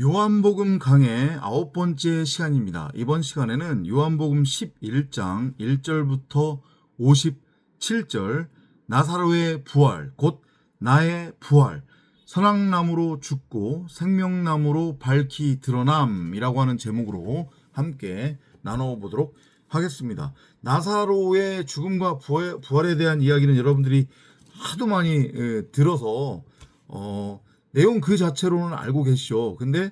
요한복음 강의 9번째 시간입니다. 이번 시간에는 요한복음 11장 1절부터 57절 나사로의 부활, 곧 나의 부활, 선악나무로 죽고 생명나무로 밝히 드러남이라고 하는 제목으로 함께 나눠보도록 하겠습니다. 나사로의 죽음과 부활에 대한 이야기는 여러분들이 하도 많이 들어서 내용 그 자체로는 알고 계시죠. 근데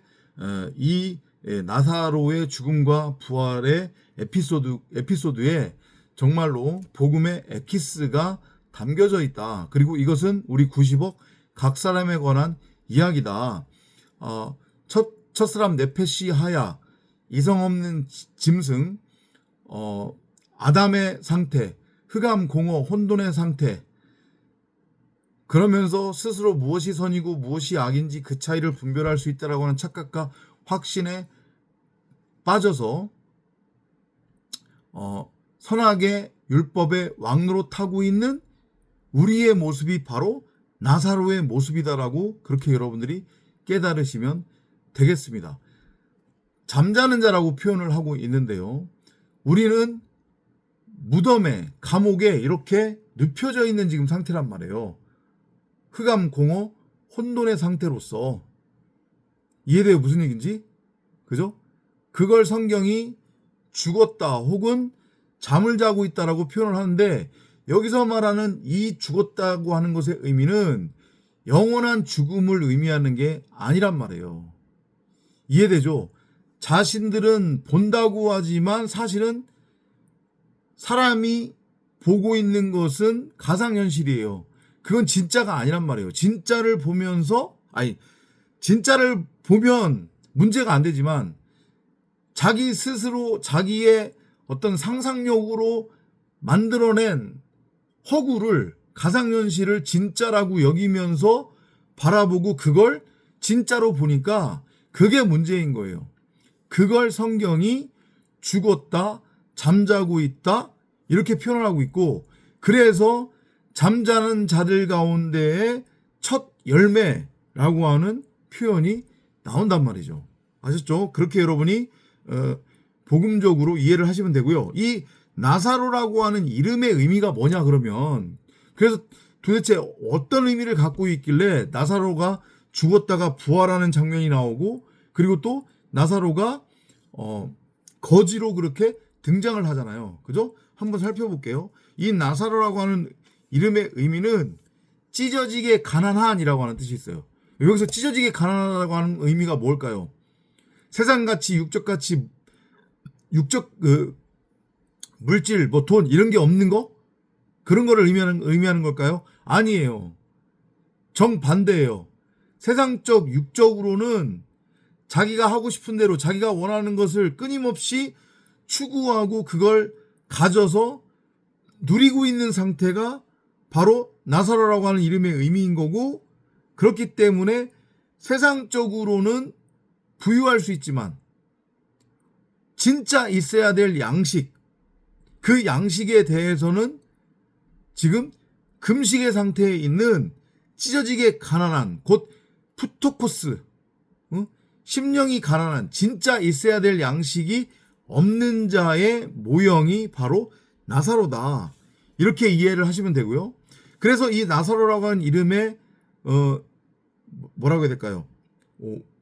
이 나사로의 죽음과 부활의 에피소드에 정말로 복음의 엑기스가 담겨져 있다. 그리고 이것은 우리 90억 각 사람에 관한 이야기다. 첫사람 네페시 하야, 이성 없는 짐승, 아담의 상태, 흑암 공허 혼돈의 상태, 그러면서 스스로 무엇이 선이고 무엇이 악인지 그 차이를 분별할 수 있다라고 하는 착각과 확신에 빠져서 선악의 율법의 왕노릇하고 있는 우리의 모습이 바로 나사로의 모습이다라고 그렇게 여러분들이 깨달으시면 되겠습니다. 잠자는 자라고 표현을 하고 있는데요. 우리는 무덤에, 감옥에 이렇게 눕혀져 있는 지금 상태란 말이에요. 흑암 공허 혼돈의 상태로서. 이해돼요? 무슨 얘기인지? 그죠? 그걸 성경이 죽었다 혹은 잠을 자고 있다라고 표현을 하는데, 여기서 말하는 이 죽었다고 하는 것의 의미는 영원한 죽음을 의미하는 게 아니란 말이에요. 이해되죠? 자신들은 본다고 하지만 사실은 사람이 보고 있는 것은 가상현실이에요. 그건 진짜가 아니란 말이에요. 진짜를 보면 문제가 안 되지만 자기 스스로 자기의 어떤 상상력으로 만들어낸 허구를, 가상현실을 진짜라고 여기면서 바라보고 그걸 진짜로 보니까 그게 문제인 거예요. 그걸 성경이 죽었다, 잠자고 있다 이렇게 표현을 하고 있고, 그래서 잠자는 자들 가운데의 첫 열매라고 하는 표현이 나온단 말이죠. 아셨죠? 그렇게 여러분이 복음적으로 이해를 하시면 되고요. 이 나사로라고 하는 이름의 의미가 뭐냐 그러면, 그래서 도대체 어떤 의미를 갖고 있길래 나사로가 죽었다가 부활하는 장면이 나오고, 그리고 또 나사로가 거지로 그렇게 등장을 하잖아요. 그죠? 한번 살펴볼게요. 이 나사로라고 하는 이름의 의미는 찢어지게 가난한이라고 하는 뜻이 있어요. 여기서 찢어지게 가난하다고 하는 의미가 뭘까요? 세상같이 육적 물질, 돈 이런 게 없는 거? 그런 거를 의미하는 걸까요? 아니에요. 정반대예요. 세상적 육적으로는 자기가 하고 싶은 대로 자기가 원하는 것을 끊임없이 추구하고 그걸 가져서 누리고 있는 상태가 바로 나사로라고 하는 이름의 의미인 거고, 그렇기 때문에 세상적으로는 부유할 수 있지만 진짜 있어야 될 양식, 그 양식에 대해서는 지금 금식의 상태에 있는 찢어지게 가난한, 곧 푸토코스, 심령이 가난한, 진짜 있어야 될 양식이 없는 자의 모형이 바로 나사로다. 이렇게 이해를 하시면 되고요. 그래서 이 나사로라고 하는 이름의 뭐라고 해야 될까요?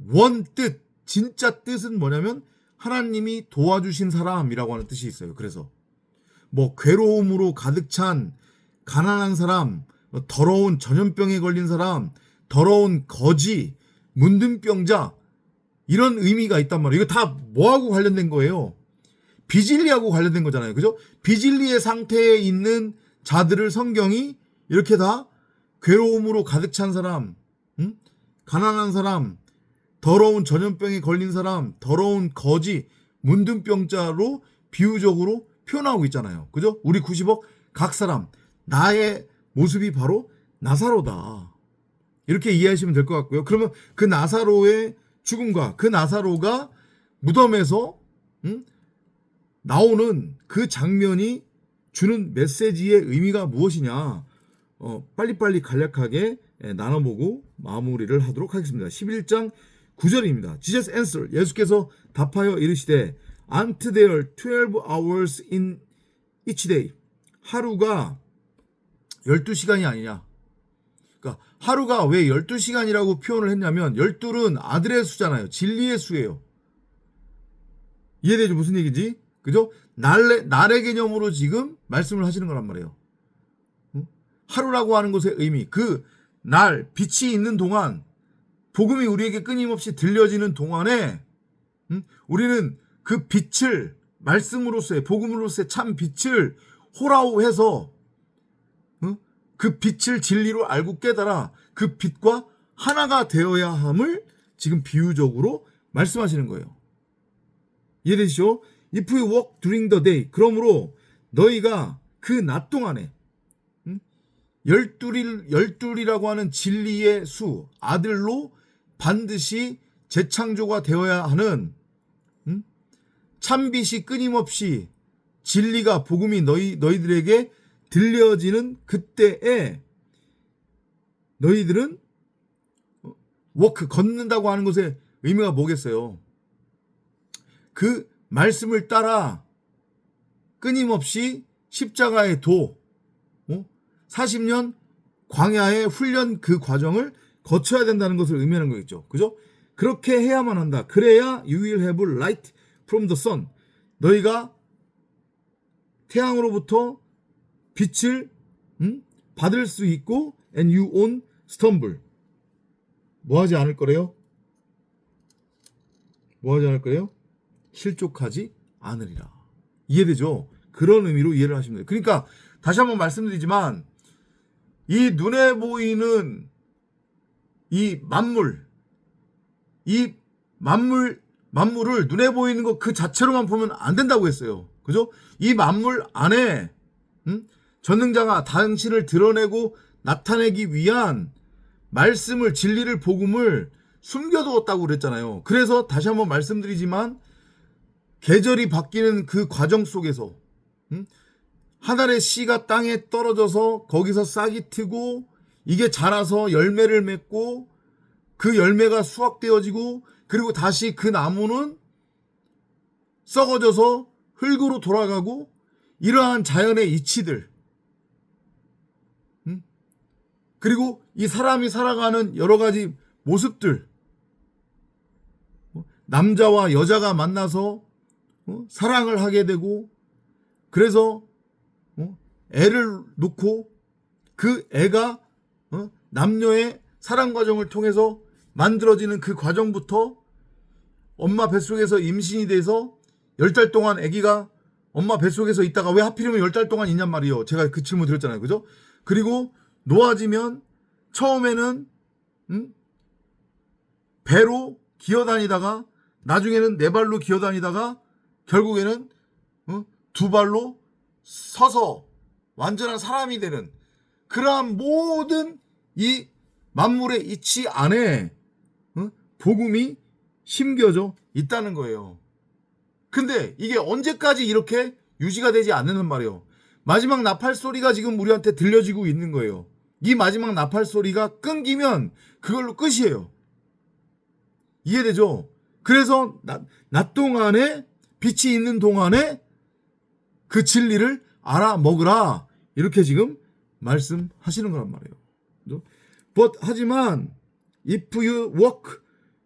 원뜻, 진짜 뜻은 뭐냐면 하나님이 도와주신 사람이라고 하는 뜻이 있어요. 그래서 괴로움으로 가득 찬 가난한 사람, 더러운 전염병에 걸린 사람, 더러운 거지, 문둥병자, 이런 의미가 있단 말이에요. 이거 다 뭐하고 관련된 거예요? 비진리하고 관련된 거잖아요. 그죠? 비진리의 상태에 있는 자들을 성경이 이렇게 다 괴로움으로 가득 찬 사람, 가난한 사람, 더러운 전염병에 걸린 사람, 더러운 거지, 문둥병자로 비유적으로 표현하고 있잖아요. 그죠? 우리 90억 각 사람, 나의 모습이 바로 나사로다. 이렇게 이해하시면 될 것 같고요. 그러면 그 나사로의 죽음과 그 나사로가 무덤에서 나오는 그 장면이 주는 메시지의 의미가 무엇이냐, 빨리빨리 간략하게 나눠보고 마무리를 하도록 하겠습니다. 11장 9절입니다. Jesus answered. 예수께서 답하여 이르시되 Aren't there 12 hours in each day? 하루가 12시간이 아니냐. 그러니까 하루가 왜 12시간이라고 표현을 했냐면 12는 아들의 수잖아요. 진리의 수예요. 이해되죠? 무슨 얘기인지? 그죠? 날의 개념으로 지금 말씀을 하시는 거란 말이에요. 하루라고 하는 것의 의미, 그 날, 빛이 있는 동안, 복음이 우리에게 끊임없이 들려지는 동안에 우리는 그 빛을 말씀으로서의, 복음으로서의 참 빛을 호라오해서 그 빛을 진리로 알고 깨달아 그 빛과 하나가 되어야 함을 지금 비유적으로 말씀하시는 거예요. 이해되시죠? If you walk during the day, 그러므로 너희가 그 낮 동안에 열둘이라고 하는 진리의 수, 아들로 반드시 재창조가 되어야 하는 참빛이 끊임없이 진리가 복음이 너희들에게 들려지는 그때에 너희들은 워크 걷는다고 하는 것의 의미가 뭐겠어요? 그 말씀을 따라 끊임없이 십자가의 도 40년 광야의 훈련 그 과정을 거쳐야 된다는 것을 의미하는 거겠죠. 그죠? 그렇게 해야만 한다. 그래야 you will have light from the sun. 너희가 태양으로부터 빛을 받을 수 있고 and you won't stumble. 뭐 하지 않을 거래요? 뭐 하지 않을 거래요? 실족하지 않으리라. 이해되죠? 그런 의미로 이해를 하시면 돼요. 그러니까 다시 한번 말씀드리지만 이 눈에 보이는 이 만물을 눈에 보이는 것 그 자체로만 보면 안 된다고 했어요. 그죠? 이 만물 안에 전능자가 당신을 드러내고 나타내기 위한 말씀을, 진리를, 복음을 숨겨두었다고 그랬잖아요. 그래서 다시 한번 말씀드리지만 계절이 바뀌는 그 과정 속에서 하늘의 씨가 땅에 떨어져서 거기서 싹이 트고 이게 자라서 열매를 맺고 그 열매가 수확되어지고 그리고 다시 그 나무는 썩어져서 흙으로 돌아가고 이러한 자연의 이치들 그리고 이 사람이 살아가는 여러 가지 모습들 남자와 여자가 만나서 사랑을 하게 되고 그래서 애를 놓고 그 애가 남녀의 사랑 과정을 통해서 만들어지는 그 과정부터 엄마 뱃속에서 임신이 돼서 10달 동안 아기가 엄마 뱃속에서 있다가 왜 하필이면 10달 동안 있냔 말이에요. 제가 그 질문 드렸잖아요. 그죠? 그리고 놓아지면 처음에는 배로 기어다니다가 나중에는 4발로 기어다니다가 결국에는 2발로 서서 완전한 사람이 되는 그러한 모든 이 만물의 이치 안에 복음이 심겨져 있다는 거예요. 근데 이게 언제까지 이렇게 유지가 되지 않는 말이에요. 마지막 나팔 소리가 지금 우리한테 들려지고 있는 거예요. 이 마지막 나팔 소리가 끊기면 그걸로 끝이에요. 이해되죠? 그래서 낮 동안에 빛이 있는 동안에 그 진리를 알아먹으라 이렇게 지금 말씀하시는 거란 말이에요. But 하지만 if you walk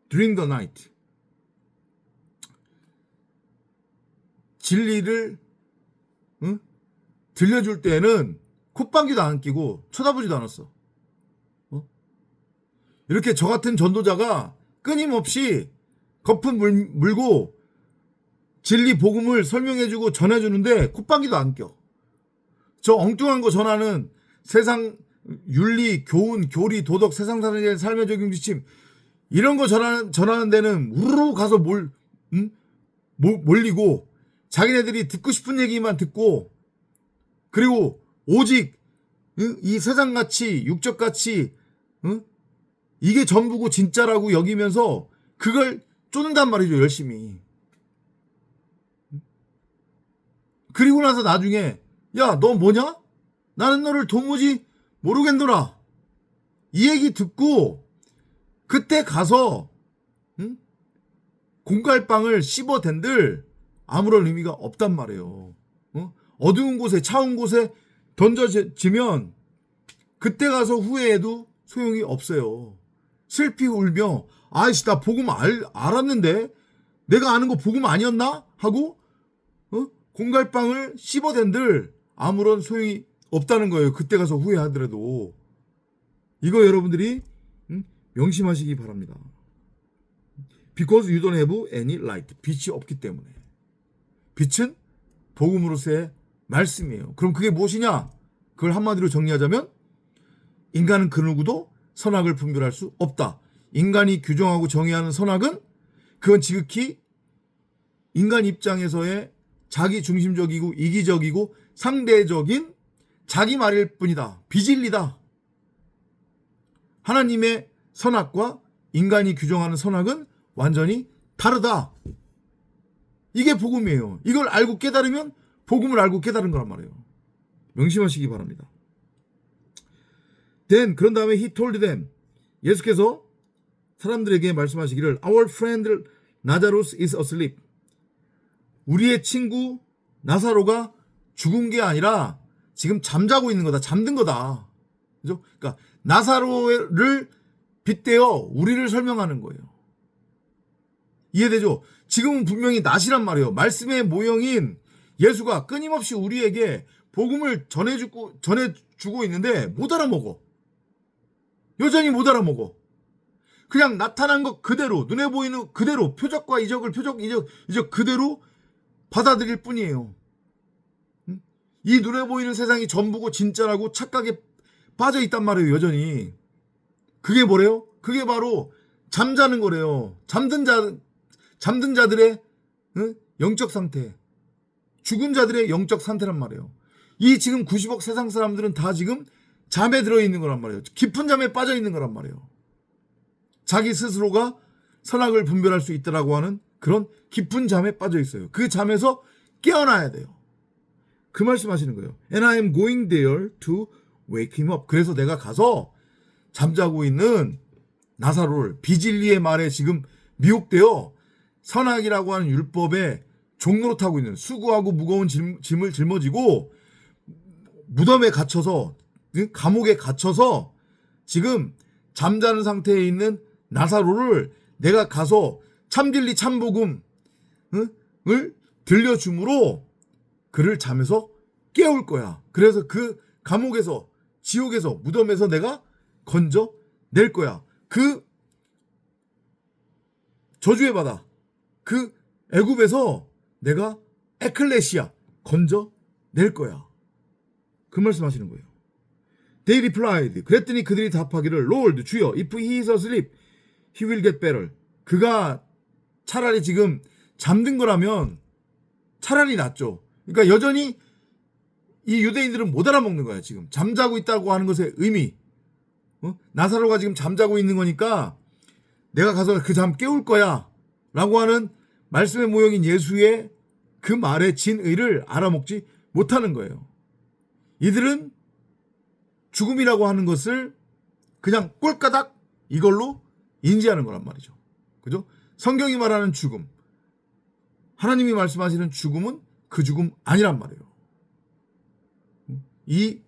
during the night 진리를 들려줄 때는 콧방귀도 안 끼고 쳐다보지도 않았어. 이렇게 저 같은 전도자가 끊임없이 거품 물고 진리 복음을 설명해주고 전해주는데 콧방귀도 안 껴. 저 엉뚱한 거 전하는 세상 윤리, 교훈, 교리, 도덕, 세상 사는 삶의 적용 지침 이런 거 전하는 데는 우르르 가서 몰리고 자기네들이 듣고 싶은 얘기만 듣고 그리고 오직 이 세상같이 육적같이 이게 전부고 진짜라고 여기면서 그걸 쫓는단 말이죠. 열심히. 그리고 나서 나중에 야, 너 뭐냐? 나는 너를 도무지 모르겠노라. 이 얘기 듣고 그때 가서 응? 공갈빵을 씹어댄들 아무런 의미가 없단 말이에요. 어두운 곳에 차운 곳에 던져지면 그때 가서 후회해도 소용이 없어요. 슬피 울며 아이씨 나 복음 알았는데 내가 아는 거 복음 아니었나? 하고 공갈빵을 씹어댄들 아무런 소용이 없다는 거예요. 그때 가서 후회하더라도. 이거 여러분들이 명심하시기 바랍니다. Because you don't have any light. 빛이 없기 때문에. 빛은 복음으로서의 말씀이에요. 그럼 그게 무엇이냐? 그걸 한마디로 정리하자면 인간은 그 누구도 선악을 분별할 수 없다. 인간이 규정하고 정의하는 선악은 그건 지극히 인간 입장에서의 자기 중심적이고 이기적이고 상대적인 자기 말일 뿐이다. 비진리다. 하나님의 선악과 인간이 규정하는 선악은 완전히 다르다. 이게 복음이에요. 이걸 알고 깨달으면 복음을 알고 깨달은 거란 말이에요. 명심하시기 바랍니다. Then 그런 다음에 he told them 예수께서 사람들에게 말씀하시기를 Our friend Lazarus is asleep. 우리의 친구 나사로가 죽은 게 아니라 지금 잠자고 있는 거다. 잠든 거다. 그죠? 그러니까 나사로를 빗대어 우리를 설명하는 거예요. 이해되죠? 지금은 분명히 낮이란 말이에요. 말씀의 모형인 예수가 끊임없이 우리에게 복음을 전해주고 있는데 못 알아먹어. 여전히 못 알아먹어. 그냥 나타난 것 그대로, 눈에 보이는 그대로, 표적과 이적을 이적 그대로 받아들일 뿐이에요. 이 눈에 보이는 세상이 전부고 진짜라고 착각에 빠져 있단 말이에요. 여전히. 그게 뭐래요? 그게 바로 잠자는 거래요. 잠든 자들의 영적 상태, 죽은 자들의 영적 상태란 말이에요. 이 지금 90억 세상 사람들은 다 지금 잠에 들어있는 거란 말이에요. 깊은 잠에 빠져 있는 거란 말이에요. 자기 스스로가 선악을 분별할 수 있다라고 하는 그런 깊은 잠에 빠져 있어요. 그 잠에서 깨어나야 돼요. 그 말씀하시는 거예요. And I am going there to wake him up. 그래서 내가 가서 잠자고 있는 나사로를 비진리의 말에 지금 미혹되어 선악이라고 하는 율법에 종로로 타고 있는 수고하고 무거운 짐을 짊어지고 무덤에 gat혀서 감옥에 갇혀서 지금 잠자는 상태에 있는 나사로를 내가 가서 참진리 참복음을 들려줌으로 그를 잠에서 깨울 거야. 그래서 그 감옥에서 지옥에서 무덤에서 내가 건져낼 거야. 그 저주의 바다 그 애굽에서 내가 에클레시아 건져낼 거야. 그 말씀하시는 거예요. They replied. 그랬더니 그들이 답하기를 Lord 주여 if he is asleep he will get better. 그가 차라리 지금 잠든 거라면 차라리 낫죠. 그러니까 여전히 이 유대인들은 못 알아먹는 거야. 지금 잠자고 있다고 하는 것의 의미. 나사로가 지금 잠자고 있는 거니까 내가 가서 그 잠 깨울 거야 라고 하는 말씀의 모형인 예수의 그 말의 진의를 알아먹지 못하는 거예요. 이들은 죽음이라고 하는 것을 그냥 꼴까닥 이걸로 인지하는 거란 말이죠. 그죠? 성경이 말하는 죽음, 하나님이 말씀하시는 죽음은 그 죽음 아니란 말이에요. 이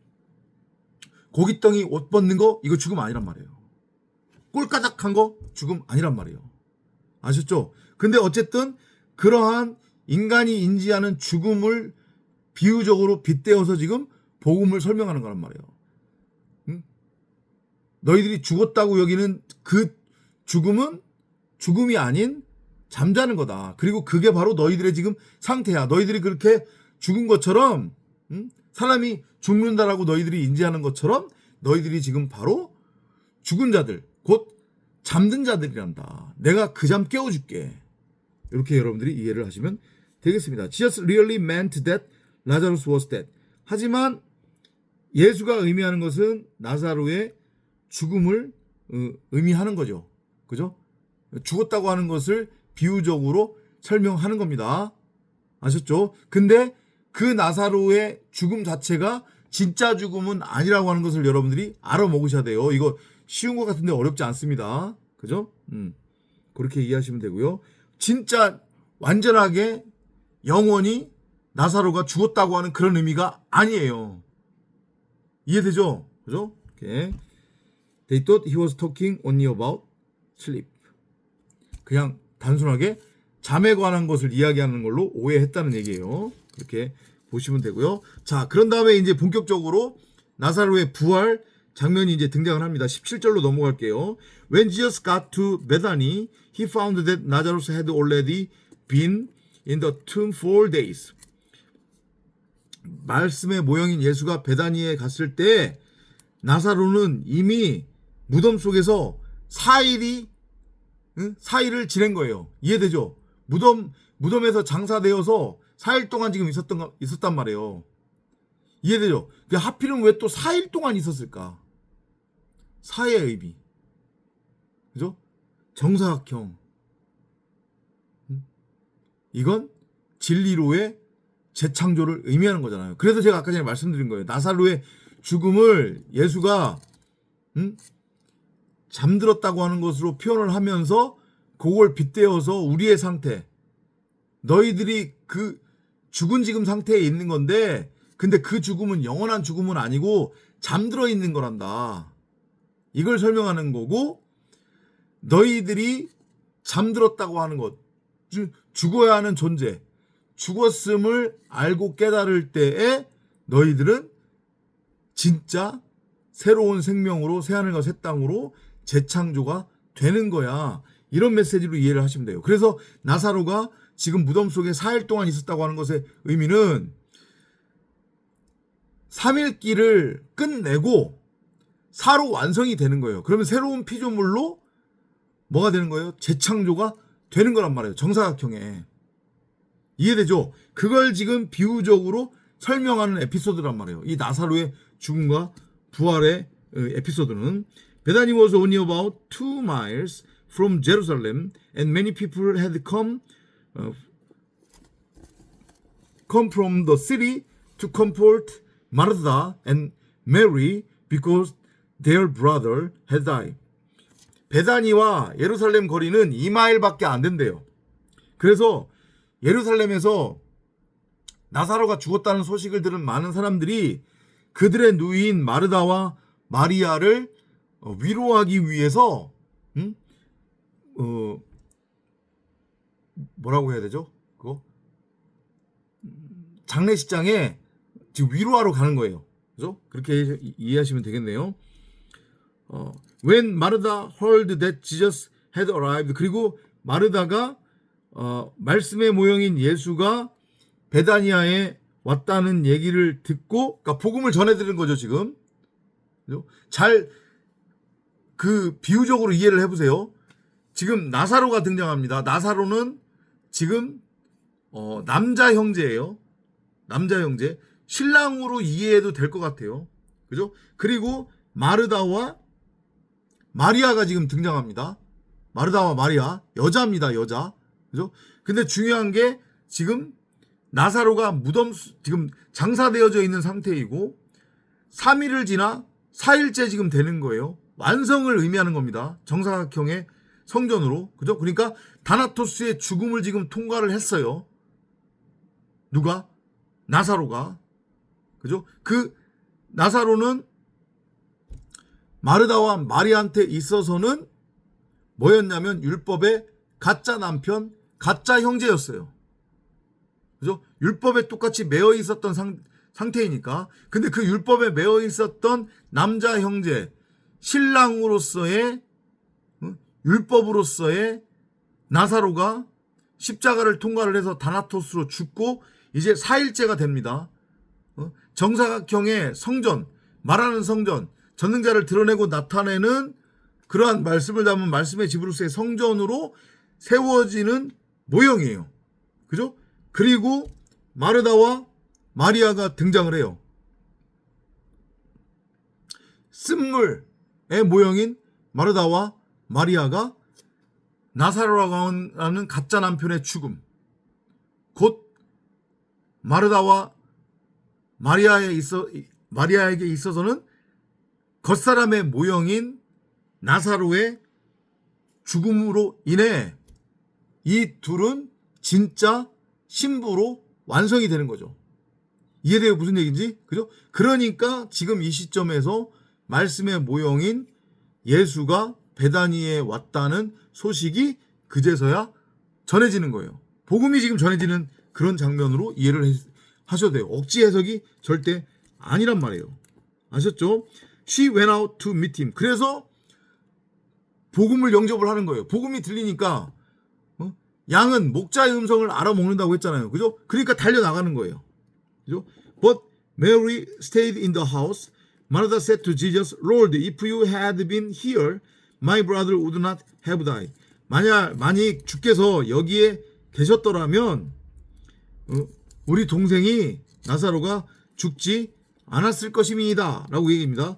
고깃덩이 옷 벗는 거 이거 죽음 아니란 말이에요. 꼴까닥한 거 죽음 아니란 말이에요. 아셨죠? 근데 어쨌든 그러한 인간이 인지하는 죽음을 비유적으로 빗대어서 지금 복음을 설명하는 거란 말이에요. 너희들이 죽었다고 여기는 그 죽음은 죽음이 아닌 잠자는 거다. 그리고 그게 바로 너희들의 지금 상태야. 너희들이 그렇게 죽은 것처럼 사람이 죽는다라고 너희들이 인지하는 것처럼 너희들이 지금 바로 죽은 자들, 곧 잠든 자들이란다. 내가 그 잠 깨워줄게. 이렇게 여러분들이 이해를 하시면 되겠습니다. Jesus really meant that Lazarus was dead. 하지만 예수가 의미하는 것은 나사로의 죽음을 의미하는 거죠. 그죠? 죽었다고 하는 것을 비유적으로 설명하는 겁니다. 아셨죠? 근데 그 나사로의 죽음 자체가 진짜 죽음은 아니라고 하는 것을 여러분들이 알아먹으셔야 돼요. 이거 쉬운 것 같은데 어렵지 않습니다. 그죠? 그렇게 이해하시면 되고요. 진짜 완전하게 영원히 나사로가 죽었다고 하는 그런 의미가 아니에요. 이해되죠? 그죠? 오케이. They thought he was talking only about sleep. 그냥 단순하게 잠에 관한 것을 이야기하는 걸로 오해했다는 얘기예요. 이렇게 보시면 되고요. 자, 그런 다음에 이제 본격적으로 나사로의 부활 장면이 이제 등장을 합니다. 17절로 넘어갈게요. When Jesus got to Bethany, he found that Lazarus had already been in the tomb 4 days. 말씀의 모형인 예수가 베다니에 갔을 때 나사로는 이미 무덤 속에서 4일을 지낸 거예요. 이해되죠? 무덤에서 장사되어서 4일 동안 지금 있었단 말이에요. 이해되죠? 하필은 왜 또 4일 동안 있었을까? 사의 의미. 그죠? 정사각형. 이건 진리로의 재창조를 의미하는 거잖아요. 그래서 제가 아까 전에 말씀드린 거예요. 나사로의 죽음을 예수가 잠들었다고 하는 것으로 표현을 하면서 그걸 빗대어서 우리의 상태, 너희들이 그 죽은 지금 상태에 있는 건데 근데 그 죽음은 영원한 죽음은 아니고 잠들어 있는 거란다. 이걸 설명하는 거고, 너희들이 잠들었다고 하는 것, 죽어야 하는 존재, 죽었음을 알고 깨달을 때에 너희들은 진짜 새로운 생명으로 새하늘과 새 땅으로 재창조가 되는 거야. 이런 메시지로 이해를 하시면 돼요. 그래서 나사로가 지금 무덤 속에 4일 동안 있었다고 하는 것의 의미는 3일기를 끝내고 사로 완성이 되는 거예요. 그러면 새로운 피조물로 뭐가 되는 거예요? 재창조가 되는 거란 말이에요. 정사각형에. 이해되죠? 그걸 지금 비유적으로 설명하는 에피소드란 말이에요. 이 나사로의 죽음과 부활의 에피소드는 Bethany was only about 2 miles from Jerusalem and many people had come from the city to comfort Martha and Mary because their brother had died. 베다니와 예루살렘 거리는 2마일밖에 안 된대요. 그래서 예루살렘에서 나사로가 죽었다는 소식을 들은 많은 사람들이 그들의 누이인 마르다와 마리아를 위로하기 위해서 뭐라고 해야 되죠? 그거 장례식장에 지금 위로하러 가는 거예요. 그죠? 그렇게 이해하시면 되겠네요. When Martha heard that Jesus had arrived, 그리고 마르다가 말씀의 모형인 예수가 베다니아에 왔다는 얘기를 듣고, 그러니까 복음을 전해드리는 거죠 지금. 그죠? 잘 그 비유적으로 이해를 해보세요. 지금 나사로가 등장합니다. 나사로는 지금 남자 형제예요. 남자 형제. 신랑으로 이해해도 될 것 같아요. 그죠? 그리고 마르다와 마리아가 지금 등장합니다. 마르다와 마리아, 여자입니다, 여자. 그죠? 근데 중요한 게 지금 나사로가 지금 장사되어져 있는 상태이고 3일을 지나 4일째 지금 되는 거예요. 완성을 의미하는 겁니다. 정사각형의 성전으로. 그죠? 그러니까 다나토스의 죽음을 지금 통과를 했어요. 누가? 나사로가. 그죠? 그 나사로는 마르다와 마리아한테 있어서는 뭐였냐면 율법의 가짜 남편, 가짜 형제였어요. 그죠? 율법에 똑같이 매여 있었던 상태이니까. 근데 그 율법에 매여 있었던 남자 형제, 신랑으로서의 율법으로서의 나사로가 십자가를 통과를 해서 다나토스로 죽고 이제 4일째가 됩니다. 정사각형의 성전, 말하는 성전, 전능자를 드러내고 나타내는 그러한 말씀을 담은 말씀의 집으로서의 성전으로 세워지는 모형이에요. 그죠? 그리고 마르다와 마리아가 등장을 해요. 쓴물의 모형인 마르다와 마리아가 나사로라고 하는 가짜 남편의 죽음, 곧 마르다와 마리아에게 있어서는 겉사람의 모형인 나사로의 죽음으로 인해 이 둘은 진짜 신부로 완성이 되는 거죠. 이해돼요? 무슨 얘기인지? 그죠? 그러니까 지금 이 시점에서 말씀의 모형인 예수가 베다니에 왔다는 소식이 그제서야 전해지는 거예요. 복음이 지금 전해지는 그런 장면으로 이해를 하셔도 돼요. 억지 해석이 절대 아니란 말이에요. 아셨죠? She went out to meet him. 그래서 복음을 영접을 하는 거예요. 복음이 들리니까 양은 목자의 음성을 알아먹는다고 했잖아요. 그죠? 그러니까 달려나가는 거예요. 그죠? But Mary stayed in the house. Martha said to Jesus, Lord, if you had been here, my brother would not have died. 만약 주께서 여기에 계셨더라면 우리 동생이 나사로가 죽지 않았을 것입니다. 라고 얘기합니다.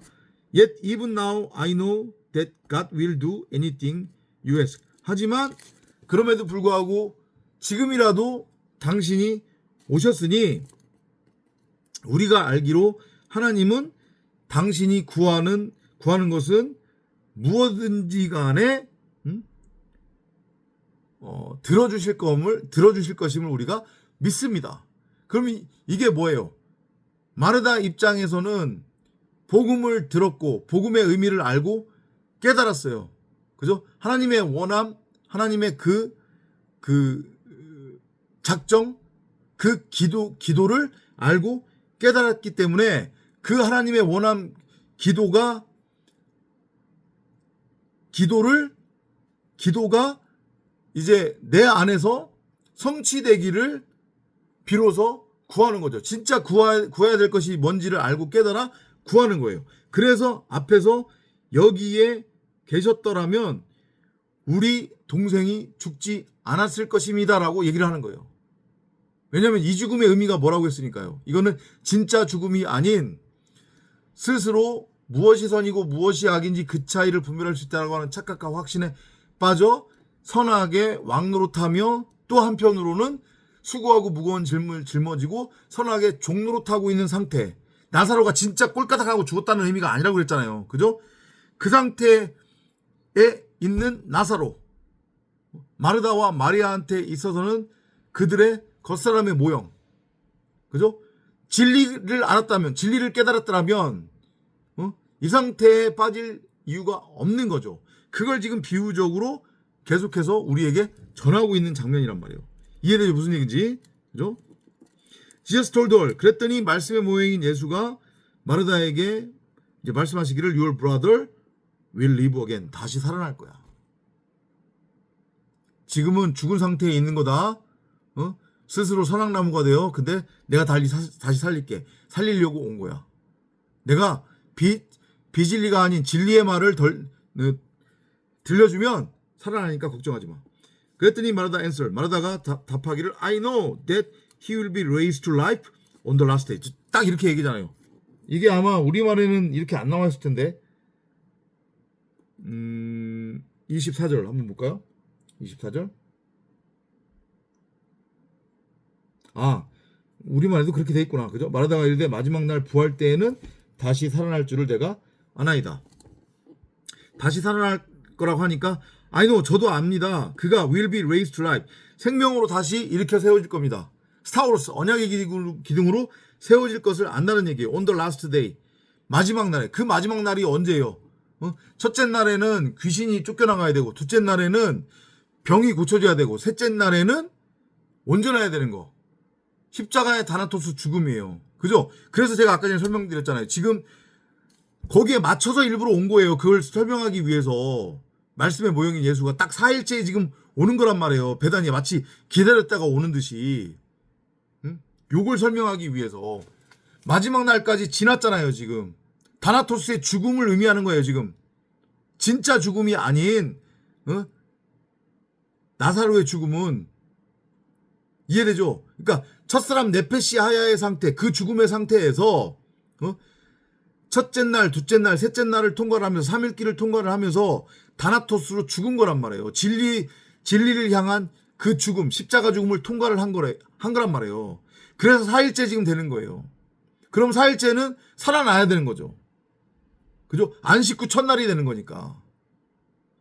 Yet even now I know that God will do anything you ask. 하지만 그럼에도 불구하고 지금이라도 당신이 오셨으니 우리가 알기로 하나님은 당신이 구하는 것은 무엇든지 간에 들어주실 것임을 우리가 믿습니다. 그럼 이게 뭐예요? 마르다 입장에서는 복음을 들었고 복음의 의미를 알고 깨달았어요. 그죠? 하나님의 원함, 하나님의 그 작정, 그 기도를 알고 깨달았기 때문에 그 하나님의 원함 기도가 이제 내 안에서 성취되기를 비로소 구하는 거죠. 진짜 구해야 될 것이 뭔지를 알고 깨달아 구하는 거예요. 그래서 앞에서 여기에 계셨더라면 우리 동생이 죽지 않았을 것입니다 라고 얘기를 하는 거예요. 왜냐하면 이 죽음의 의미가 뭐라고 했으니까요. 이거는 진짜 죽음이 아닌 스스로 무엇이 선이고 무엇이 악인지 그 차이를 분별할 수 있다고 하는 착각과 확신에 빠져 선악에 왕노릇하며 또 한편으로는 수고하고 무거운 짐을 짊어지고 선악에 종노릇하고 있는 상태. 나사로가 진짜 꼴까닥하고 죽었다는 의미가 아니라고 그랬잖아요. 그죠? 그 상태에 있는 나사로. 마르다와 마리아한테 있어서는 그들의 겉사람의 모형. 그죠? 진리를 알았다면, 진리를 깨달았더라면 이 상태에 빠질 이유가 없는 거죠. 그걸 지금 비유적으로 계속해서 우리에게 전하고 있는 장면이란 말이에요. 이해되죠? 무슨 얘기인지? 그죠? Jesus told her. 그랬더니 말씀의 모형인 예수가 마르다에게 이제 말씀하시기를 Your brother will live again. 다시 살아날 거야. 지금은 죽은 상태에 있는 거다. 스스로 선악나무가 되어 근데 내가 다시 살릴게. 살리려고 온 거야. 내가 비진리가 아닌 진리의 말을 들려주면 살아나니까 걱정하지 마. 그랬더니 마르다가 답하기를 I know that he will be raised to life on the last day. 딱 이렇게 얘기잖아요. 이게 아마 우리말에는 이렇게 안 나와 있을 텐데 24절 한번 볼까요? 24절. 우리말에도 그렇게 돼 있구나. 그죠? 마르다가 이르되 마지막 날 부활 때에는 다시 살아날 줄을 내가 아나이다. 다시 살아날 거라고 하니까 I know, 저도 압니다. 그가 will be raised to life. 생명으로 다시 일으켜 세워질 겁니다. 스타워로스 언약의 기둥으로 세워질 것을 안다는 얘기예요. On the last day. 마지막 날에. 그 마지막 날이 언제예요? 첫째 날에는 귀신이 쫓겨나가야 되고, 둘째 날에는 병이 고쳐져야 되고, 셋째 날에는 온전해야 되는 거. 십자가의 다나토스 죽음이에요. 그죠? 그래서 제가 아까 전에 설명드렸잖아요. 지금 거기에 맞춰서 일부러 온 거예요. 그걸 설명하기 위해서. 말씀의 모형인 예수가 딱 4일째에 지금 오는 거란 말이에요. 베다니에 마치 기다렸다가 오는 듯이. 요걸 설명하기 위해서. 마지막 날까지 지났잖아요, 지금. 다나토스의 죽음을 의미하는 거예요, 지금. 진짜 죽음이 아닌 나사로의 죽음은 이해되죠? 그러니까 첫사람 네페시 하야의 상태, 그 죽음의 상태에서 첫째 날, 둘째 날, 셋째 날을 통과를 하면서 3일길을 통과를 하면서 다나토스로 죽은 거란 말이에요. 진리를 향한 그 죽음, 십자가 죽음을 통과를 한 거란 말이에요. 그래서 4일째 지금 되는 거예요. 그럼 4일째는 살아나야 되는 거죠. 그죠? 안식 후 첫날이 되는 거니까.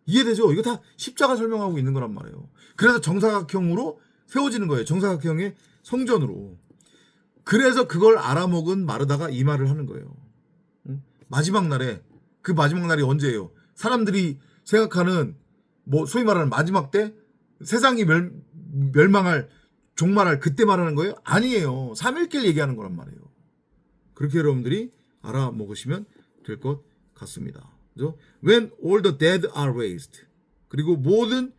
이해되죠? 이거 다 십자가 설명하고 있는 거란 말이에요. 그래서 정사각형으로 세워지는 거예요. 정사각형의 성전으로. 그래서 그걸 알아먹은 마르다가 이 말을 하는 거예요. 마지막 날에, 그 마지막 날이 언제예요? 사람들이 생각하는 뭐 소위 말하는 마지막 때 세상이 멸망할 종말할 그때 말하는 거예요? 아니에요. 3일길 얘기하는 거란 말이에요. 그렇게 여러분들이 알아먹으시면 될 것 같습니다. 그죠? When all the dead are raised. 그리고 모든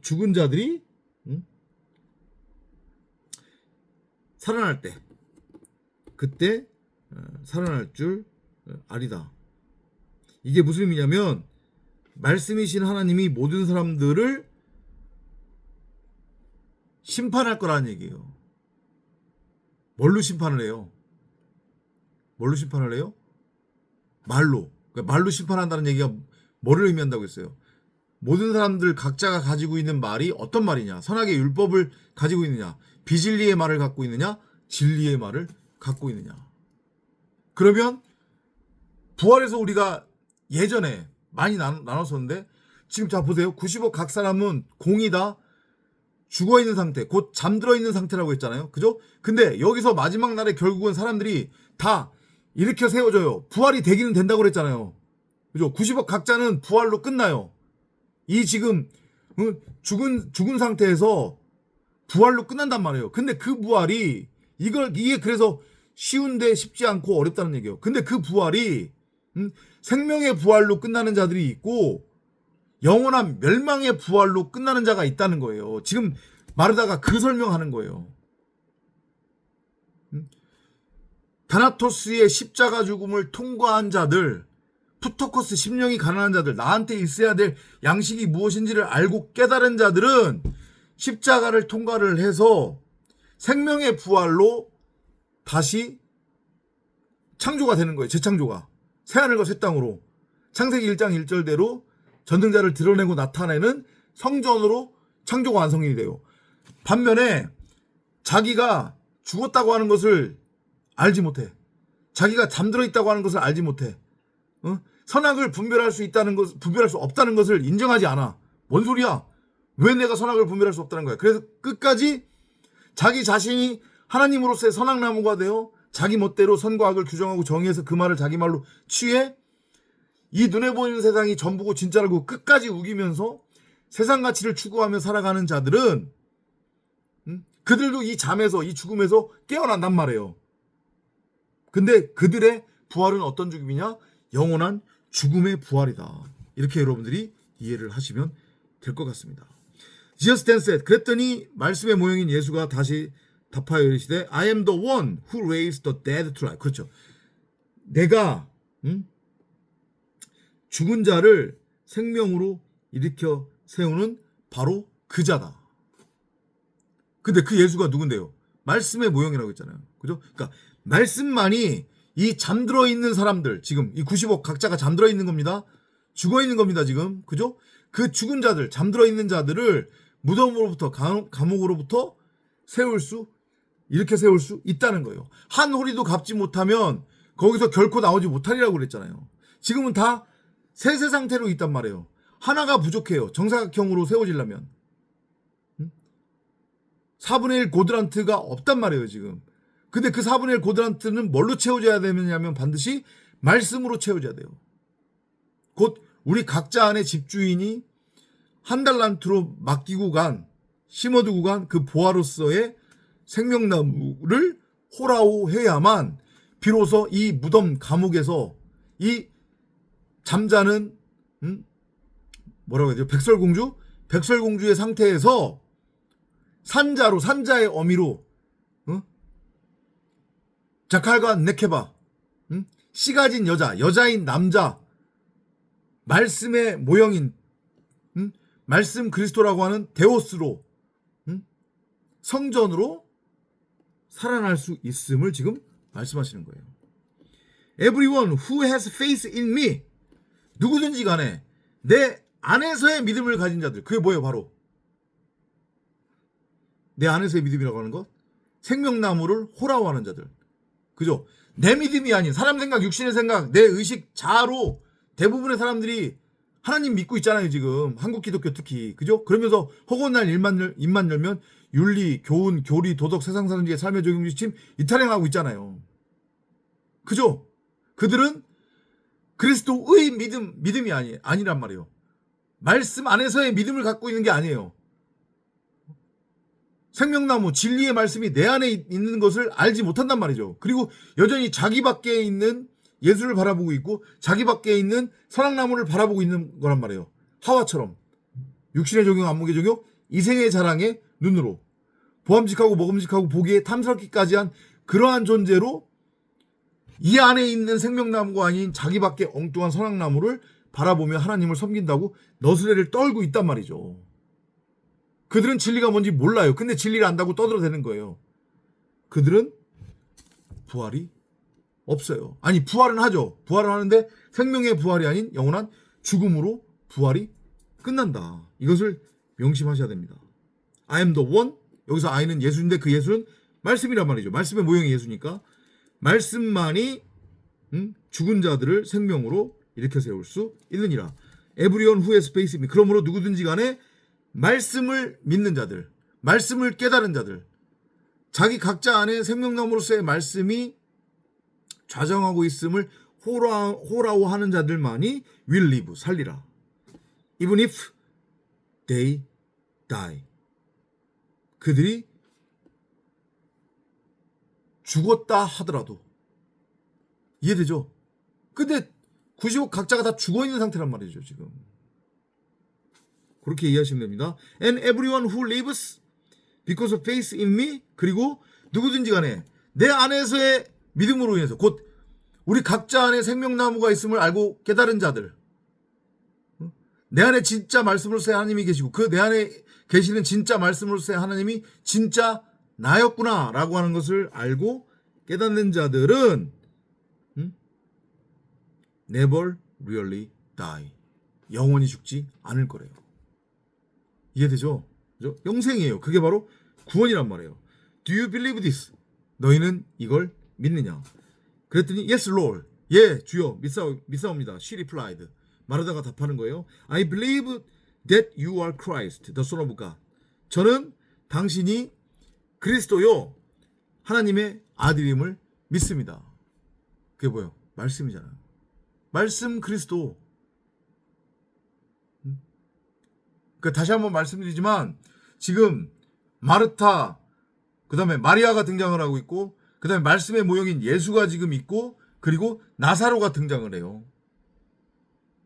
죽은 자들이 살아날 때, 그때 살아날 줄 아리다. 이게 무슨 의미냐면 말씀이신 하나님이 모든 사람들을 심판할 거라는 얘기예요. 뭘로 심판을 해요? 뭘로 심판을 해요? 말로. 그러니까 말로 심판한다는 얘기가 뭐를 의미한다고 했어요? 모든 사람들 각자가 가지고 있는 말이 어떤 말이냐? 선악의 율법을 가지고 있느냐? 비진리의 말을 갖고 있느냐? 진리의 말을 갖고 있느냐? 그러면 부활에서 우리가 예전에 많이 나눴었는데 지금 자 보세요. 90억 각 사람은 공이다. 죽어있는 상태, 곧 잠들어 있는 상태라고 했잖아요. 그죠? 근데 여기서 마지막 날에 결국은 사람들이 다 일으켜 세워져요. 부활이 되기는 된다고 그랬잖아요. 그죠? 90억 각자는 부활로 끝나요. 이 지금 죽은 상태에서 부활로 끝난단 말이에요. 근데 그 부활이 이게 그래서 쉬운데 쉽지 않고 어렵다는 얘기예요. 근데 그 부활이 생명의 부활로 끝나는 자들이 있고 영원한 멸망의 부활로 끝나는 자가 있다는 거예요. 지금 마르다가 그 설명하는 거예요. 다나토스의 십자가 죽음을 통과한 자들, 푸토코스 심령이 가난한 자들, 나한테 있어야 될 양식이 무엇인지를 알고 깨달은 자들은 십자가를 통과를 해서 생명의 부활로 다시 창조가 되는 거예요. 재창조가. 새하늘과 새 땅으로. 창세기 1장 1절대로 전능자를 드러내고 나타내는 성전으로 창조가 완성이 돼요. 반면에 자기가 죽었다고 하는 것을 알지 못해. 자기가 잠들어 있다고 하는 것을 알지 못해. 선악을 분별할 수 없다는 것을 인정하지 않아. 뭔 소리야? 왜 내가 선악을 분별할 수 없다는 거야? 그래서 끝까지 자기 자신이 하나님으로서의 선악나무가 되어 자기 멋대로 선과 악을 규정하고 정의해서 그 말을 자기 말로 취해 이 눈에 보이는 세상이 전부고 진짜라고 끝까지 우기면서 세상 가치를 추구하며 살아가는 자들은 그들도 이 잠에서 이 죽음에서 깨어난단 말이에요. 근데 그들의 부활은 어떤 죽음이냐? 영원한 죽음의 부활이다. 이렇게 여러분들이 이해를 하시면 될 것 같습니다. Jesus then said, 그랬더니 말씀의 모형인 예수가 다시 답하여 이르시되 I am the one who raised the dead to life. 그렇죠. 내가 죽은 자를 생명으로 일으켜 세우는 바로 그 자다. 근데 그 예수가 누군데요? 말씀의 모형이라고 했잖아요. 그죠? 그러니까 말씀만이 이 잠들어 있는 사람들, 지금 이 90억 각자가 잠들어 있는 겁니다. 죽어 있는 겁니다, 지금. 그죠? 그 죽은 자들, 잠들어 있는 자들을 무덤으로부터, 감옥으로부터 일으켜 세울 수 있다는 거예요. 한 호리도 갚지 못하면 거기서 결코 나오지 못하리라고 그랬잖아요. 지금은 다 세세 상태로 있단 말이에요. 하나가 부족해요. 정사각형으로 세워지려면. 4분의 1 고드란트가 없단 말이에요, 지금. 근데 그 4분의 1 고드란트는 뭘로 채워져야 되느냐면 반드시 말씀으로 채워져야 돼요. 곧 우리 각자 안에 집주인이 한 달란트로 심어두고 간 그 보아로서의 생명나무를 호라오해야만 비로소 이 무덤 감옥에서 이 잠자는 뭐라고 해야 되죠? 백설공주의 상태에서 산자의 어미로 자칼과 네케바 씨 가진 여자인 남자 말씀의 모형인 말씀 그리스도라고 하는 데오스로 성전으로 살아날 수 있음을 지금 말씀하시는 거예요. Everyone who has faith in me, 누구든지 간에 내 안에서의 믿음을 가진 자들, 그게 뭐예요? 바로 내 안에서의 믿음이라고 하는 것, 생명나무를 호라워하는 자들. 그죠? 내 믿음이 아닌 사람 생각, 육신의 생각, 내 의식 자아로 대부분의 사람들이 하나님 믿고 있잖아요, 지금. 한국 기독교 특히. 그죠? 그러면서 허구한 날 입만 열면 윤리, 교훈, 교리, 도덕, 세상 사는 지의 삶의 적용 지침 이탈행하고 있잖아요. 그죠? 그들은 그리스도의 믿음이 아니란 말이에요. 말씀 안에서의 믿음을 갖고 있는 게 아니에요. 생명나무, 진리의 말씀이 내 안에 있는 것을 알지 못한단 말이죠. 그리고 여전히 자기 밖에 있는 예수를 바라보고 있고 자기 밖에 있는 선악나무를 바라보고 있는 거란 말이에요. 하와처럼 육신의 적용, 안목의 적용, 이생의 자랑의 눈으로 보암직하고 먹음직하고 보기에 탐스럽기까지 한 그러한 존재로 이 안에 있는 생명나무가 아닌 자기 밖에 엉뚱한 선악나무를 바라보며 하나님을 섬긴다고 너스레를 떨고 있단 말이죠. 그들은 진리가 뭔지 몰라요. 근데 진리를 안다고 떠들어대는 거예요. 그들은 부활이 없어요. 아니, 부활은 하죠. 부활은 하는데 생명의 부활이 아닌 영원한 죽음으로 부활이 끝난다. 이것을 명심하셔야 됩니다. I am the one. 여기서 I는 예수인데 그 예수는 말씀이란 말이죠. 말씀의 모형이 예수니까 말씀만이 죽은 자들을 생명으로 일으켜 세울 수 있느니라. Everyone who has faith in me. 그러므로 누구든지 간에 말씀을 믿는 자들, 말씀을 깨달은 자들, 자기 각자 안에 생명나무로서의 말씀이 좌정하고 있음을 호라워하는 자들만이 will live, 살리라. Even if they die. 그들이 죽었다 하더라도. 이해되죠? 근데 95 각자가 다 죽어있는 상태란 말이죠, 지금. 그렇게 이해하시면 됩니다. And everyone who lives because of faith in me. 그리고 누구든지 간에 내 안에서의 믿음으로 인해서 곧 우리 각자 안에 생명나무가 있음을 알고 깨달은 자들, 내 안에 진짜 말씀으로서의 하나님이 계시고 그 내 안에 계시는 진짜 말씀으로서의 하나님이 진짜 나였구나 라고 하는 것을 알고 깨닫는 자들은 never really die. 영원히 죽지 않을 거래요. 이해되죠? 그죠? 영생이에요. 그게 바로 구원이란 말이에요. Do you believe this? 너희는 이걸 믿느냐? 그랬더니 yes Lord. 예 주여 믿사옵니다. She replied. 마르다가 답하는 거예요. I believe that you are Christ, the Son of God. 저는 당신이 그리스도요 하나님의 아들임을 믿습니다. 그게 뭐예요? 말씀이잖아요. 말씀 그리스도. 그러니까 다시 한번 말씀드리지만 지금 마르타, 그 다음에 마리아가 등장을 하고 있고 그 다음에 말씀의 모형인 예수가 지금 있고 그리고 나사로가 등장을 해요.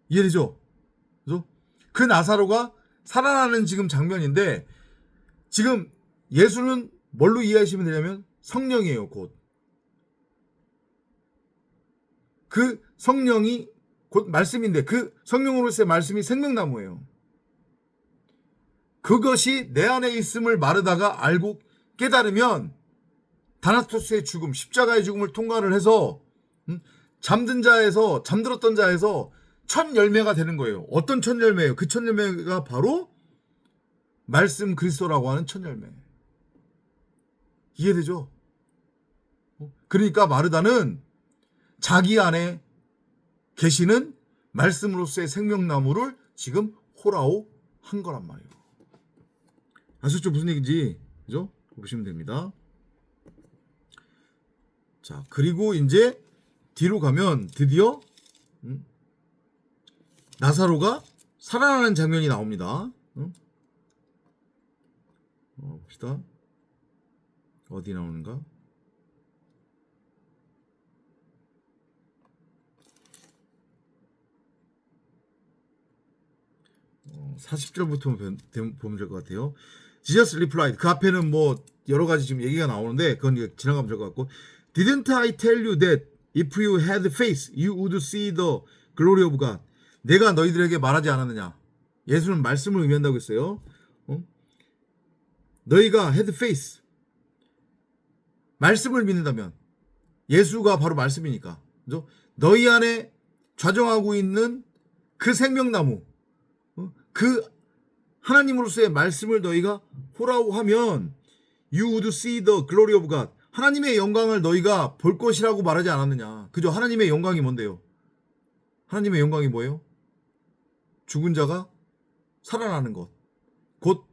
이해되죠? 그죠? 그 나사로가 살아나는 지금 장면인데 지금 예수는 뭘로 이해하시면 되냐면 성령이에요. 곧. 그 성령이 곧 말씀인데 그 성령으로서의 말씀이 생명나무예요. 그것이 내 안에 있음을 마르다가 알고 깨달으면 다나토스의 죽음, 십자가의 죽음을 통과를 해서 잠들었던 자에서 첫 열매가 되는 거예요. 어떤 첫 열매예요? 그 첫 열매가 바로 말씀 그리스도라고 하는 첫 열매. 이해되죠? 그러니까 마르다는 자기 안에 계시는 말씀으로서의 생명나무를 지금 호라오 한 거란 말이에요. 아셨죠? 무슨 얘기인지. 그죠? 보시면 됩니다. 자, 그리고 이제 뒤로 가면 드디어 나사로가 살아나는 장면이 나옵니다. 봅시다. 어디 나오는가? 40절부터 보면 될 것 같아요. Jesus replied. 그 앞에는 뭐 여러 가지 지금 얘기가 나오는데 그건 지나가면 될 것 같고. Didn't I tell you that if you had faith, you would see the glory of God? 내가 너희들에게 말하지 않았느냐? 예수는 말씀을 의미한다고 했어요. 너희가 had faith, 말씀을 믿는다면 예수가 바로 말씀이니까. 그죠? 너희 안에 좌정하고 있는 그 생명나무, 그 하나님으로서의 말씀을 너희가 호라오하면 you would see the glory of God. 하나님의 영광을 너희가 볼 것이라고 말하지 않았느냐. 그죠? 하나님의 영광이 뭔데요? 하나님의 영광이 뭐예요? 죽은 자가 살아나는 것. 곧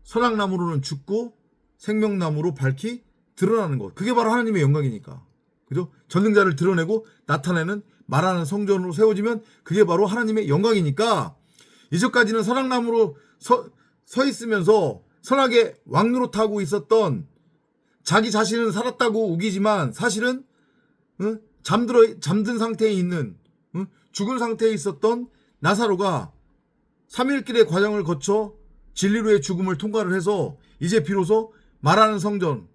선악나무로는 죽고 생명나무로 밝히 드러나는 것. 그게 바로 하나님의 영광이니까. 그죠? 전능자를 드러내고 나타내는 말하는 성전으로 세워지면 그게 바로 하나님의 영광이니까 이전까지는 선악나무로 서 있으면서 선악의 왕노릇하고 있었던 자기 자신은 살았다고 우기지만 사실은 잠든 상태에 있는 죽은 상태에 있었던 나사로가 3일길의 과정을 거쳐 진리로의 죽음을 통과를 해서 이제 비로소 말하는 성전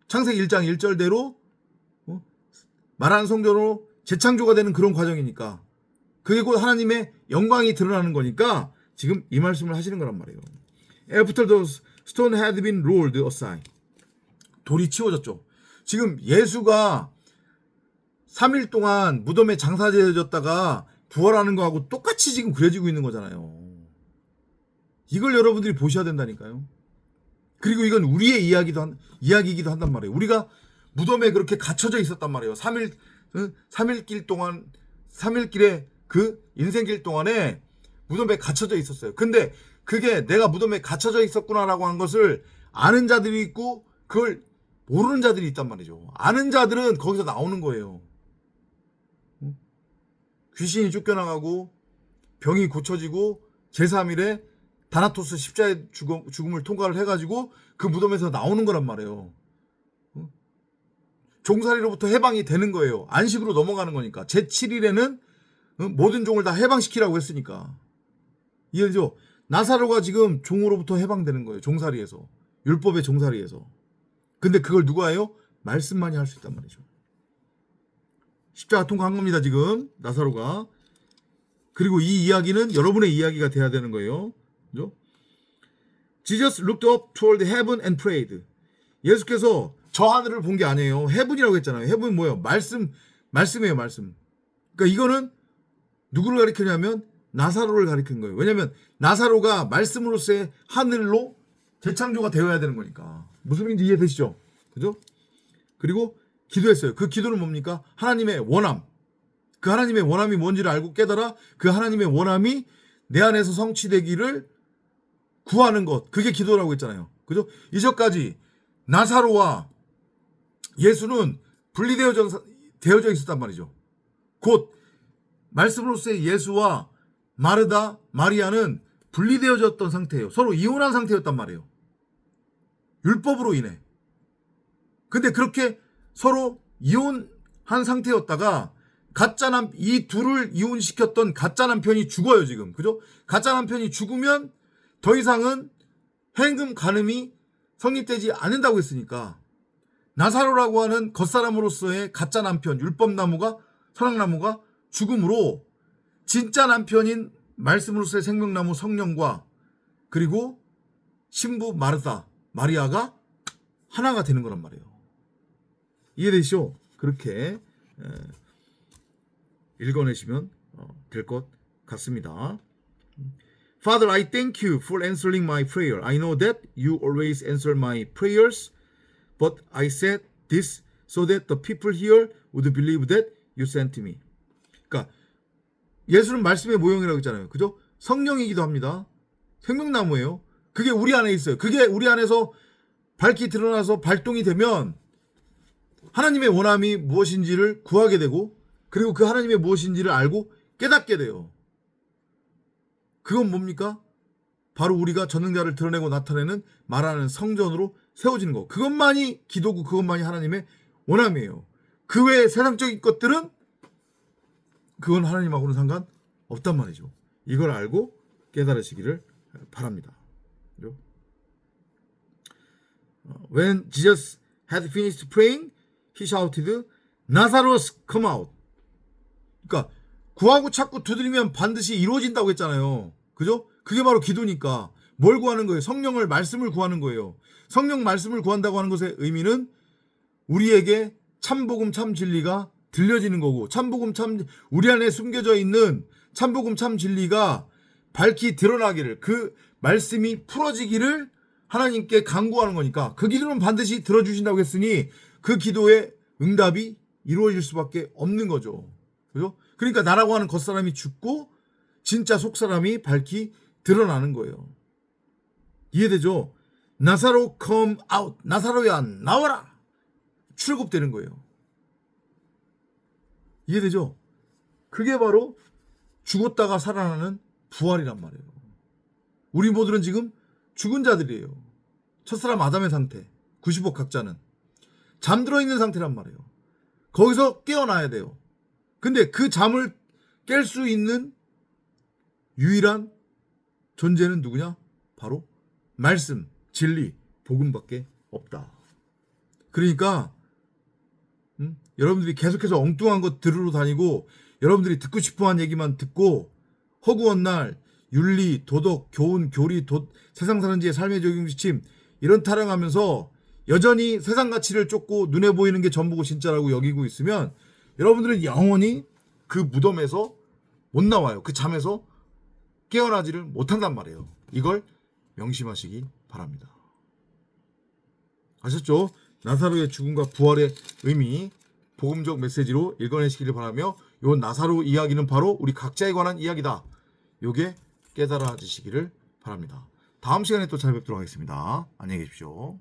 창세기 1장 1절대로 말하는 성전으로 재창조가 되는 그런 과정이니까 그게 곧 하나님의 영광이 드러나는 거니까 지금 이 말씀을 하시는 거란 말이에요. After the stone had been rolled aside. 돌이 치워졌죠. 지금 예수가 3일 동안 무덤에 장사되어졌다가 부활하는 거하고 똑같이 지금 그려지고 있는 거잖아요. 이걸 여러분들이 보셔야 된다니까요. 그리고 이건 우리의 이야기이기도 한단 말이에요. 우리가 무덤에 그렇게 갇혀져 있었단 말이에요. 3일길의 그 인생길 동안에 무덤에 갇혀져 있었어요. 근데 그게 내가 무덤에 갇혀져 있었구나라고 한 것을 아는 자들이 있고 그걸 모르는 자들이 있단 말이죠. 아는 자들은 거기서 나오는 거예요. 귀신이 쫓겨나가고 병이 고쳐지고 제3일에 다나토스 십자의 죽음을 통과를 해가지고 그 무덤에서 나오는 거란 말이에요. 종살이로부터 해방이 되는 거예요. 안식으로 넘어가는 거니까. 제7일에는 모든 종을 다 해방시키라고 했으니까. 이해되죠? 나사로가 지금 종으로부터 해방되는 거예요. 종살이에서. 율법의 종살이에서. 근데 그걸 누가 해요? 말씀만이 할 수 있단 말이죠. 십자가 통과한 겁니다. 지금 나사로가. 그리고 이 이야기는 여러분의 이야기가 돼야 되는 거예요. 그죠? Jesus looked up toward heaven and prayed. 예수께서 저 하늘을 본 게 아니에요. heaven이라고 했잖아요. heaven 뭐예요? 말씀이에요. 말씀. 그러니까 이거는 누구를 가리키냐면 나사로를 가리킨 거예요. 왜냐하면 나사로가 말씀으로서의 하늘로 재창조가 되어야 되는 거니까. 무슨 말인지 이해되시죠? 그죠? 그리고 기도했어요. 그 기도는 뭡니까? 하나님의 원함. 그 하나님의 원함이 뭔지를 알고 깨달아 그 하나님의 원함이 내 안에서 성취되기를 구하는 것. 그게 기도라고 했잖아요. 그죠? 이전까지 나사로와 예수는 되어져 있었단 말이죠. 곧 말씀으로서의 예수와 마르다, 마리아는 분리되어졌던 상태예요. 서로 이혼한 상태였단 말이에요. 율법으로 인해. 근데 그렇게 서로 이혼한 상태였다가 이 둘을 이혼시켰던 가짜 남편이 죽어요, 지금. 그죠? 가짜 남편이 죽으면 더 이상은 행금 간음이 성립되지 않는다고 했으니까 나사로라고 하는 겉사람으로서의 가짜 남편, 율법나무가, 선악나무가 죽음으로 진짜 남편인 말씀으로서의 생명나무 성령과 그리고 신부 마리아가 하나가 되는 거란 말이에요. 이해되시죠? 그렇게 읽어내시면 될 것 같습니다. Father, I thank you for answering my prayer. I know that you always answer my prayers, but I said this so that the people here would believe that you sent me. 그러니까 예수는 말씀의 모형이라고 했잖아요. 그죠? 성령이기도 합니다. 생명나무예요. 그게 우리 안에 있어요. 그게 우리 안에서 밝히 드러나서 발동이 되면 하나님의 원함이 무엇인지를 구하게 되고 그리고 그 하나님의 무엇인지를 알고 깨닫게 돼요. 그건 뭡니까? 바로 우리가 전능자를 드러내고 나타내는 말하는 성전으로 세워지는 거. 그것만이 기도고 그것만이 하나님의 원함이에요. 그 외의 세상적인 것들은 그건 하나님하고는 상관없단 말이죠. 이걸 알고 깨달으시기를 바랍니다. 그렇죠? When Jesus had finished praying, he shouted, Lazarus, come out. 그러니까 구하고 찾고 두드리면 반드시 이루어진다고 했잖아요. 그죠? 그게 바로 기도니까. 뭘 구하는 거예요? 성령을, 말씀을 구하는 거예요. 성령 말씀을 구한다고 하는 것의 의미는 우리에게 참복음 참 진리가 들려지는 거고 참복음 참 우리 안에 숨겨져 있는 참복음 참 진리가 밝히 드러나기를 그 말씀이 풀어지기를 하나님께 간구하는 거니까 그 기도는 반드시 들어주신다고 했으니 그 기도의 응답이 이루어질 수밖에 없는 거죠. 그죠? 그러니까 나라고 하는 겉사람이 죽고 진짜 속사람이 밝히 드러나는 거예요. 이해되죠? 나사로 come out. 나사로야 나와라. 출국되는 거예요. 이해되죠? 그게 바로 죽었다가 살아나는 부활이란 말이에요. 우리 모두는 지금 죽은 자들이에요. 첫사람 아담의 상태, 90억 각자는 잠들어 있는 상태란 말이에요. 거기서 깨어나야 돼요. 근데 그 잠을 깰 수 있는 유일한 존재는 누구냐? 바로 말씀, 진리, 복음밖에 없다. 그러니까 여러분들이 계속해서 엉뚱한 것 들으러 다니고 여러분들이 듣고 싶어한 얘기만 듣고 허구한 날 윤리, 도덕, 교훈, 교리, 세상 사는 지의 삶의 적용지침 이런 타령하면서 여전히 세상 가치를 쫓고 눈에 보이는 게 전부고 진짜라고 여기고 있으면 여러분들은 영원히 그 무덤에서 못 나와요. 그 잠에서 깨어나지를 못한단 말이에요. 이걸 명심하시기 바랍니다. 아셨죠? 나사로의 죽음과 부활의 의미 복음적 메시지로 읽어내시기를 바라며 요 나사로 이야기는 바로 우리 각자에 관한 이야기다. 요게 깨달아지시기를 바랍니다. 다음 시간에 또 찾아뵙도록 하겠습니다. 안녕히 계십시오.